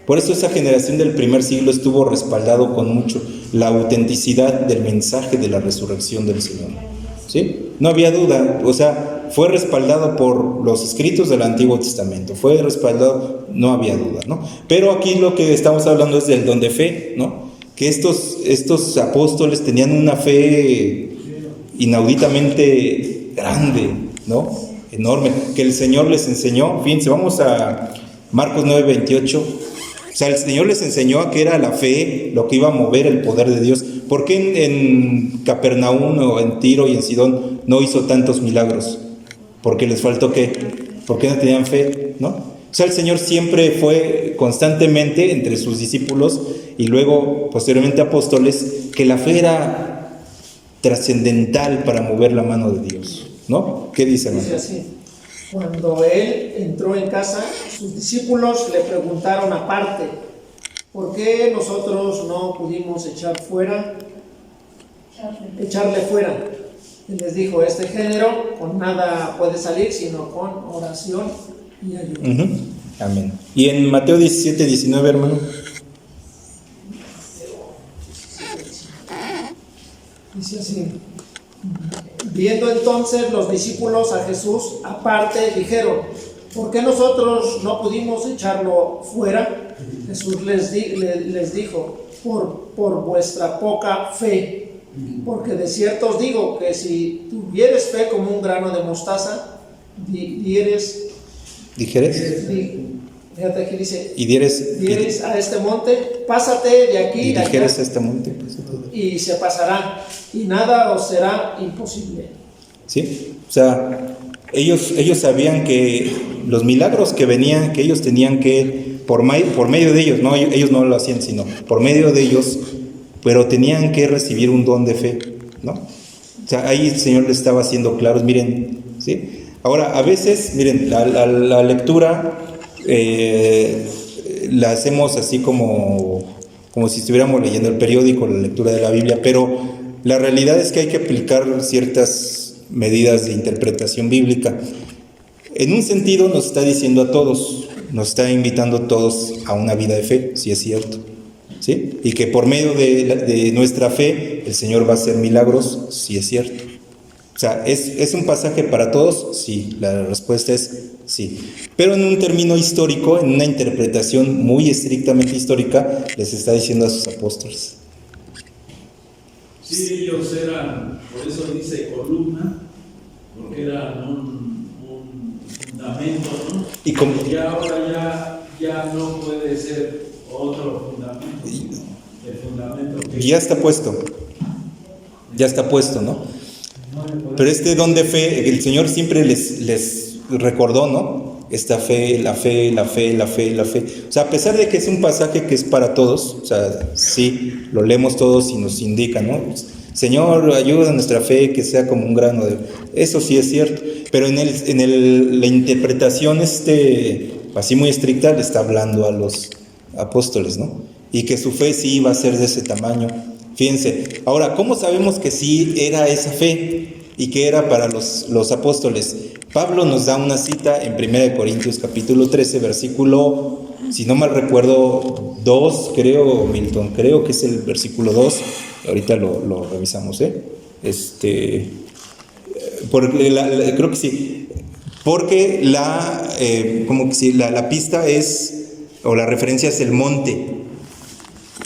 Por eso esa generación del primer siglo estuvo respaldado con mucho la autenticidad del mensaje de la resurrección del Señor, ¿sí? No había duda, o sea, fue respaldado por los escritos del Antiguo Testamento, fue respaldado, no había duda, ¿no? Pero aquí lo que estamos hablando es del don de fe, ¿no? Que estos apóstoles tenían una fe inauditamente grande, ¿no? Enorme, que el Señor les enseñó. Fíjense, vamos a Marcos 9:28. O sea, el Señor les enseñó a que era la fe lo que iba a mover el poder de Dios. ¿Por qué en Capernaum o en Tiro y en Sidón no hizo tantos milagros? Porque les faltó ¿qué? Porque no tenían fe, ¿no? O sea, el Señor siempre fue constantemente entre sus discípulos y luego posteriormente apóstoles, que la fe era trascendental para mover la mano de Dios, ¿no? ¿Qué dice, hermano? Dice así: cuando él entró en casa, sus discípulos le preguntaron aparte: ¿por qué nosotros no pudimos echarle fuera? Él les dijo: este género con nada puede salir sino con oración y ayuno. Amén. Y en Mateo 17:19, hermano. Dice así: viendo entonces los discípulos a Jesús aparte, dijeron: ¿por qué nosotros no pudimos echarlo fuera? Jesús les dijo: por vuestra poca fe. Porque de cierto os digo que si tuvieres fe como un grano de mostaza, ¿Dijeres? Fíjate aquí dice: y dieres a este monte, pásate de aquí y de allá, dijeres a este monte, y se pasará, y nada os será imposible. ¿Sí? O sea, ellos sabían que los milagros que venían, que ellos tenían que, por medio de ellos, no, ellos no lo hacían, sino por medio de ellos, pero tenían que recibir un don de fe, ¿no? O sea, ahí el Señor les estaba haciendo claros, miren, ¿sí? Ahora, a veces, miren, la lectura la hacemos así como si estuviéramos leyendo el periódico, la lectura de la Biblia, pero la realidad es que hay que aplicar ciertas medidas de interpretación bíblica. En un sentido nos está diciendo a todos, nos está invitando a todos a una vida de fe, si es cierto, ¿sí? Y que por medio de nuestra fe el Señor va a hacer milagros, si es cierto. O sea, ¿es un pasaje para todos? Sí, la respuesta es sí. Pero en un término histórico, en una interpretación muy estrictamente histórica, les está diciendo a sus apóstoles. Sí, ellos eran, por eso dice columna, porque eran un fundamento, ¿no? Y como, Y ahora ya no puede ser otro fundamento. El fundamento que ya está puesto, ¿no? Pero don de fe, el Señor siempre les recordó, ¿no? Esta fe, la fe. O sea, a pesar de que es un pasaje que es para todos, o sea, sí, lo leemos todos y nos indica, ¿no? Señor, ayuda a nuestra fe que sea como un grano de... Eso sí es cierto, pero la interpretación así muy estricta le está hablando a los apóstoles, ¿no? Y que su fe sí iba a ser de ese tamaño. Fíjense, ahora, ¿cómo sabemos que sí era esa fe y que era para los apóstoles? Pablo nos da una cita en 1 Corintios capítulo 13, versículo, si no mal recuerdo, 2, creo, Milton, creo que es el versículo 2, ahorita lo revisamos, creo que sí, porque la pista es, o la referencia es el monte,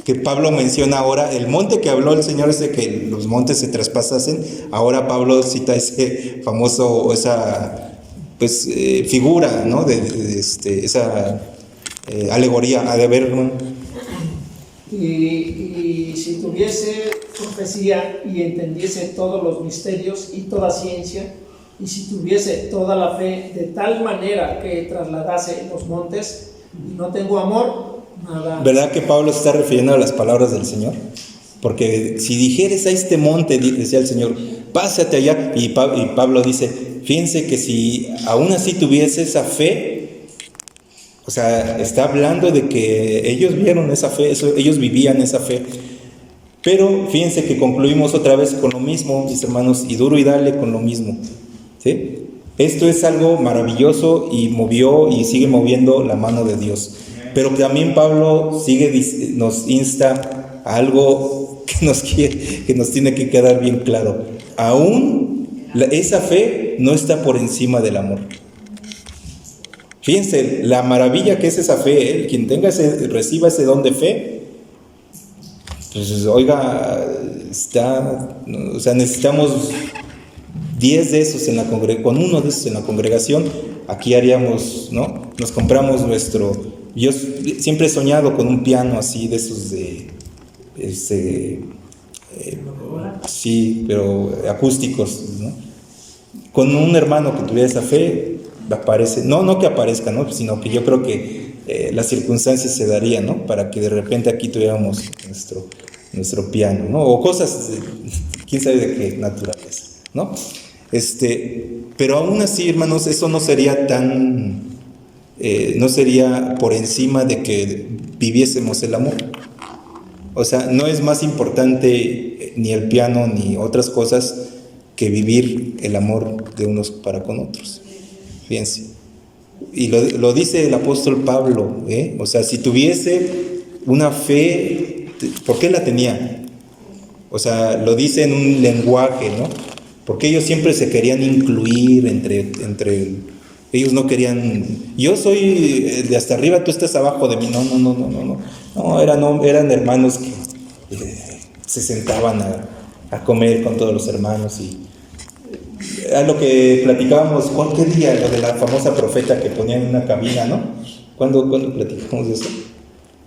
que Pablo menciona ahora, el monte que habló el Señor es de que los montes se traspasasen. Ahora Pablo cita ese famoso, esa figura, ¿no? Esa alegoría. A de ver, hermano. Y si tuviese profecía y entendiese todos los misterios y toda ciencia, y si tuviese toda la fe de tal manera que trasladase los montes, y no tengo amor, nada. ¿Verdad que Pablo se está refiriendo a las palabras del Señor? Porque si dijeres a este monte, decía el Señor, pásate allá, y Pablo dice, fíjense que si aún así tuviese esa fe, o sea, está hablando de que ellos vieron esa fe, ellos vivían esa fe. Pero fíjense que concluimos otra vez con lo mismo, mis hermanos, y duro y dale con lo mismo, ¿sí? Esto es algo maravilloso y movió y sigue moviendo la mano de Dios. Pero también Pablo nos insta a algo que nos tiene que quedar bien claro. Aún esa fe no está por encima del amor. Fíjense, la maravilla que es esa fe, quien reciba ese don de fe, pues oiga, necesitamos 10 de esos con uno de esos en la congregación, aquí haríamos, ¿no? Nos compramos yo siempre he soñado con un piano así de esos sí, pero acústicos, ¿no? Con un hermano que tuviera esa fe, aparece, no que aparezca, ¿no? Sino que yo creo que las circunstancias se darían, ¿no? Para que de repente aquí tuviéramos nuestro piano, ¿no? O cosas, quién sabe de qué naturaleza, ¿no? Pero aún así, hermanos, eso no sería no sería por encima de que viviésemos el amor. O sea, no es más importante ni el piano ni otras cosas que vivir el amor de unos para con otros. Fíjense. Y lo dice el apóstol Pablo, ¿eh? O sea, si tuviese una fe, ¿por qué la tenía? O sea, lo dice en un lenguaje, ¿no? Porque ellos siempre se querían incluir entre ellos no querían, yo soy de hasta arriba, tú estás abajo de mí. No, eran hermanos que se sentaban a comer con todos los hermanos. Y a lo que platicábamos, ¿qué día? Lo de la famosa profeta que ponían en una cabina, ¿no? ¿Cuándo platicamos de eso?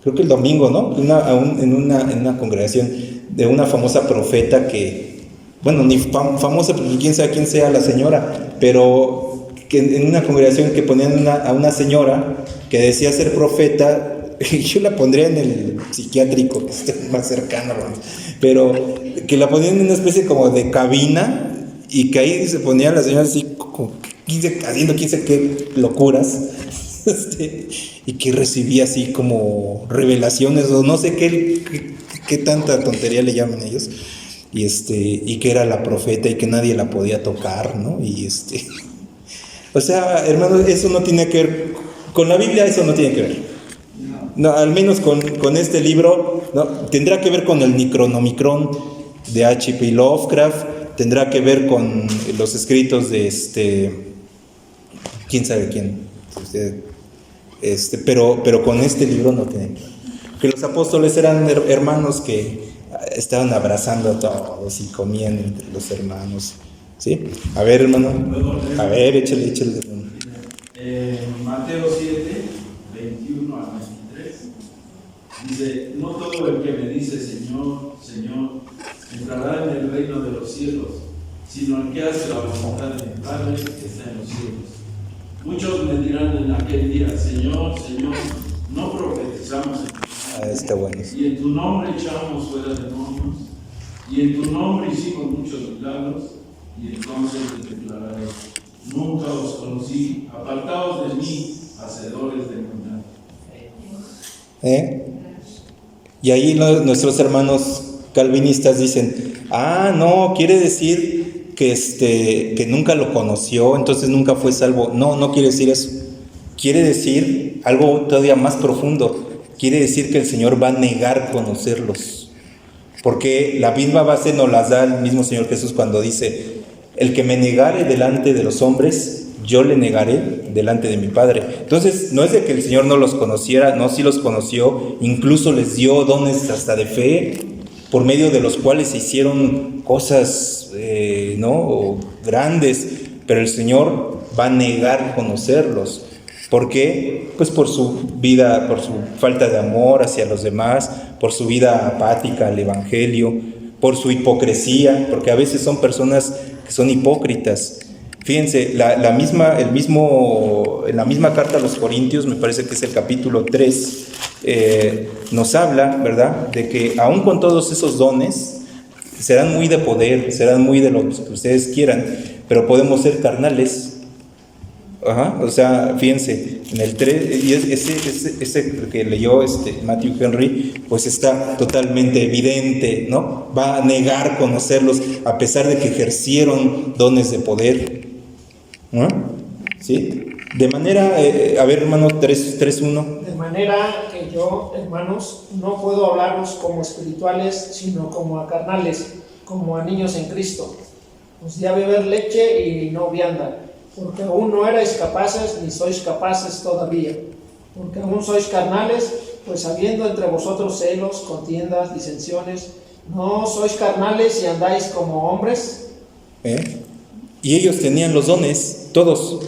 Creo que el domingo, ¿no? En una congregación de una famosa profeta que, bueno, ni famosa, pues quién sabe quién sea la señora, pero que en una congregación que ponían a una señora que decía ser profeta, yo la pondría en el psiquiátrico, que esté más cercano, pero que la ponían en una especie como de cabina y que ahí se ponía la señora así como haciendo quién sabe qué locuras. y que recibía así como revelaciones o no sé qué tanta tontería le llaman ellos, y que era la profeta y que nadie la podía tocar, ¿no? O sea, hermano, eso no tiene que ver con la Biblia, eso no tiene que ver. No, al menos con este libro, ¿no? Tendrá que ver con el Necronomicon de H.P. Lovecraft, tendrá que ver con los escritos de quién sabe quién, pero con este libro no tiene que ver. Que los apóstoles eran hermanos que estaban abrazando a todos y comían entre los hermanos, ¿sí? A ver, hermano, a ver, échale. Mateo 7, 21 a 23, dice: no todo el que me dice Señor, Señor, entrará en el reino de los cielos, sino el que hace la voluntad de mi Padre que está en los cielos. Muchos me dirán en aquel día: Señor, Señor, no profetizamos en tu nombre, Está bueno. y en tu nombre echamos fuera demonios, y en tu nombre hicimos muchos milagros. Y entonces les declararé: nunca os conocí, apartaos de mí, hacedores de maldad. Y ahí nuestros hermanos calvinistas dicen: no, quiere decir que nunca lo conoció, entonces nunca fue salvo. No quiere decir eso. Quiere decir algo todavía más profundo. Quiere decir que el Señor va a negar conocerlos. Porque la misma base nos las da el mismo Señor Jesús cuando dice: el que me negare delante de los hombres, yo le negaré delante de mi Padre. Entonces, no es de que el Señor no los conociera, no, sí los conoció, incluso les dio dones hasta de fe, por medio de los cuales se hicieron cosas, grandes, pero el Señor va a negar conocerlos. ¿Por qué? Pues por su vida, por su falta de amor hacia los demás, por su vida apática al Evangelio, por su hipocresía, porque a veces son personas que son hipócritas. Fíjense, en la misma carta a los Corintios, me parece que es el capítulo 3, nos habla, ¿verdad?, de que aún con todos esos dones, serán muy de poder, serán muy de lo que ustedes quieran, pero podemos ser carnales. O sea, fíjense, en el 3, y ese que leyó Matthew Henry, pues está totalmente evidente, ¿no? Va a negar conocerlos a pesar de que ejercieron dones de poder, ¿no? ¿Sí? De manera, a ver, hermano, 3:1. De manera que yo, hermanos, no puedo hablaros como espirituales, sino como a carnales, como a niños en Cristo. Os di a beber leche y no vianda, porque aún no erais capaces, ni sois capaces todavía, porque aún sois carnales, pues habiendo entre vosotros celos, contiendas, disensiones, ¿no sois carnales y andáis como hombres? Y ellos tenían los dones, todos,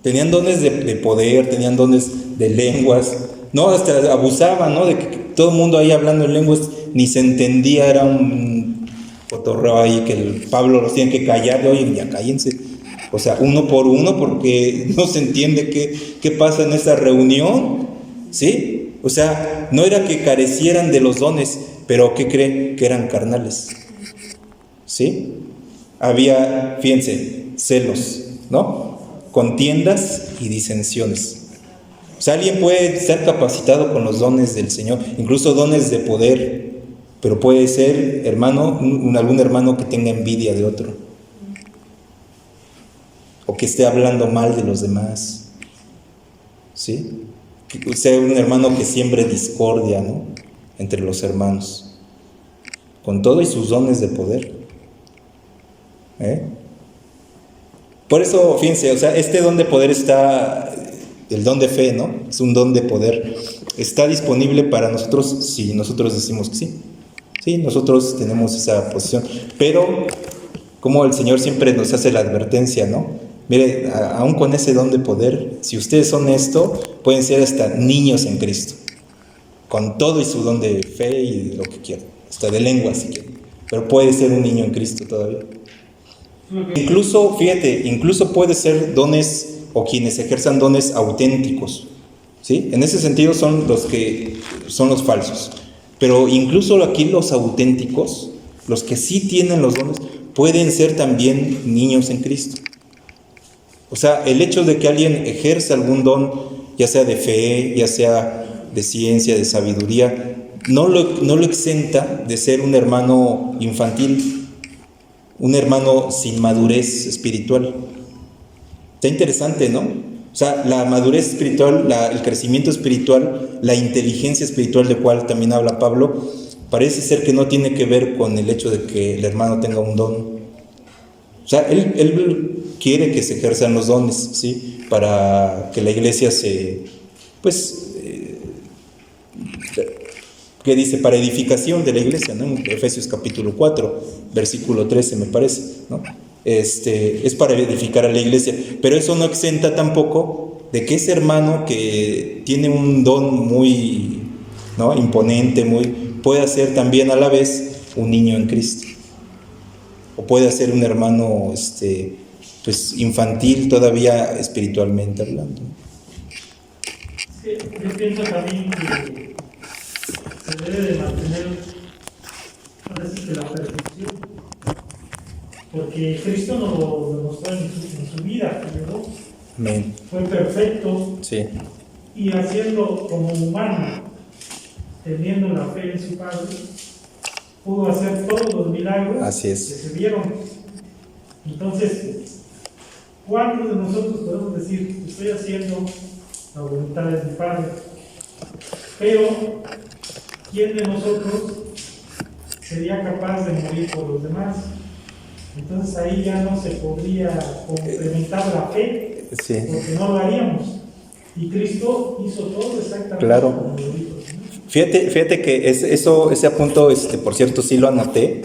tenían dones de poder, tenían dones de lenguas, no, hasta abusaban, ¿no?, de que todo el mundo ahí hablando en lenguas, ni se entendía, era un cotorreo ahí que el Pablo los tiene que callar, oye, ya cállense. O sea, uno por uno, porque no se entiende qué pasa en esta reunión, ¿sí? O sea, no era que carecieran de los dones, pero ¿qué creen? Que eran carnales, ¿sí? Había, fíjense, celos, ¿no? Contiendas y disensiones. O sea, alguien puede ser capacitado con los dones del Señor, incluso dones de poder, pero puede ser, hermano, algún hermano que tenga envidia de otro, o que esté hablando mal de los demás, ¿sí? Que sea un hermano que siembre discordia, ¿no?, entre los hermanos, con todo y sus dones de poder. Por eso, fíjense, o sea, este don de poder está, el don de fe, ¿no?, es un don de poder, está disponible para nosotros si nosotros decimos que sí. Sí, nosotros tenemos esa posición, pero como el Señor siempre nos hace la advertencia, ¿no? Mire, aún con ese don de poder, si ustedes son esto, pueden ser hasta niños en Cristo, con todo y su don de fe y de lo que quieran, hasta de lengua si quieren, pero puede ser un niño en Cristo todavía. Incluso, fíjate, incluso puede ser dones, o quienes ejerzan dones auténticos, ¿sí? En ese sentido son los que son los falsos, pero incluso aquí los auténticos, los que sí tienen los dones, pueden ser también niños en Cristo. O sea, el hecho de que alguien ejerza algún don, ya sea de fe, ya sea de ciencia, de sabiduría, no lo exenta de ser un hermano infantil, un hermano sin madurez espiritual. Está interesante, ¿no? O sea, la madurez espiritual, el crecimiento espiritual, la inteligencia espiritual de cual también habla Pablo, parece ser que no tiene que ver con el hecho de que el hermano tenga un don. O sea, él quiere que se ejerzan los dones, ¿sí? Para que la iglesia ¿qué dice? Para edificación de la iglesia, ¿no? En Efesios capítulo 4, versículo 13 me parece, ¿no? Es para edificar a la iglesia, pero eso no exenta tampoco de que ese hermano que tiene un don muy, ¿no?, imponente, puede ser también a la vez un niño en Cristo, o puede ser un hermano pues infantil todavía espiritualmente hablando. Sí, yo pienso también que se debe de mantener la perfección, porque Cristo nos lo demostró en su vida, ¿no? Amén. Fue perfecto, Sí. y haciendo como humano, teniendo la fe en su Padre, pudo hacer todos los milagros Así es. que se vieron. Entonces, ¿cuántos de nosotros podemos decir, estoy haciendo la voluntad de mi Padre? Pero, ¿quién de nosotros sería capaz de morir por los demás? Entonces ahí ya no se podría complementar la fe, Sí. porque no lo haríamos. Y Cristo hizo todo exactamente Claro. como lo dijo. Fíjate que ese apunto, por cierto, sí lo anoté.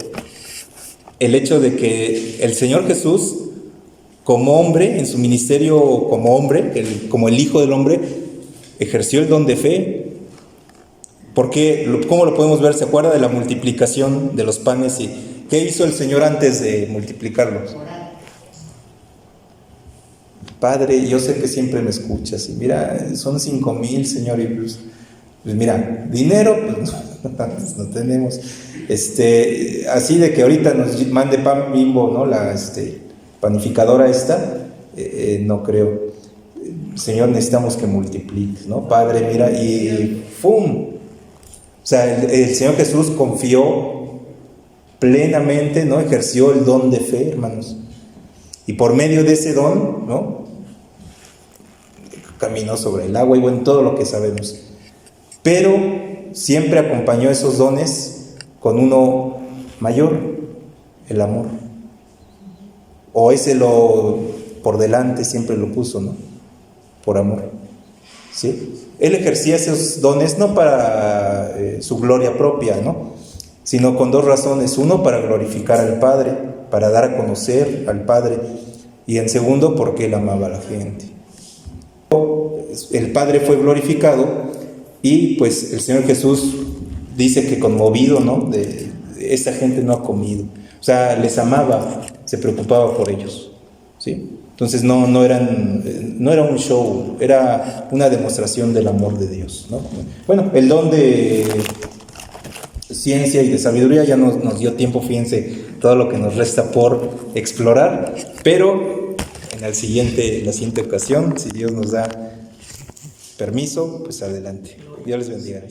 El hecho de que el Señor Jesús, como hombre, en su ministerio como hombre, como el Hijo del Hombre, ejerció el don de fe. Porque, ¿cómo lo podemos ver? ¿Se acuerda de la multiplicación de los panes? ¿Y qué hizo el Señor antes de multiplicarlos? Padre, yo sé que siempre me escuchas, y mira, son 5,000, Señor, y pues mira, dinero, pues no tenemos, así de que ahorita nos mande pan Bimbo, ¿no? La panificadora esta, no creo. Señor, necesitamos que multipliques, ¿no? Padre, mira, y ¡fum! O sea, el Señor Jesús confió plenamente, ¿no? Ejerció el don de fe, hermanos. Y por medio de ese don, ¿no?, caminó sobre el agua y bueno, todo lo que sabemos. Pero siempre acompañó esos dones con uno mayor, el amor. O por delante siempre lo puso, ¿no? Por amor. ¿Sí? Él ejercía esos dones no para su gloria propia, ¿no?, sino con dos razones. Uno, para glorificar al Padre, para dar a conocer al Padre. Y en segundo, porque Él amaba a la gente. El Padre fue glorificado y pues el Señor Jesús dice que conmovido, ¿no?, de esta gente no ha comido. O sea, les amaba, se preocupaba por ellos, ¿sí? Entonces no era un show, era una demostración del amor de Dios, ¿no? Bueno, el don de ciencia y de sabiduría ya nos dio tiempo, fíjense, todo lo que nos resta por explorar, pero en la siguiente ocasión, si Dios nos da permiso, pues adelante. Dios les bendiga.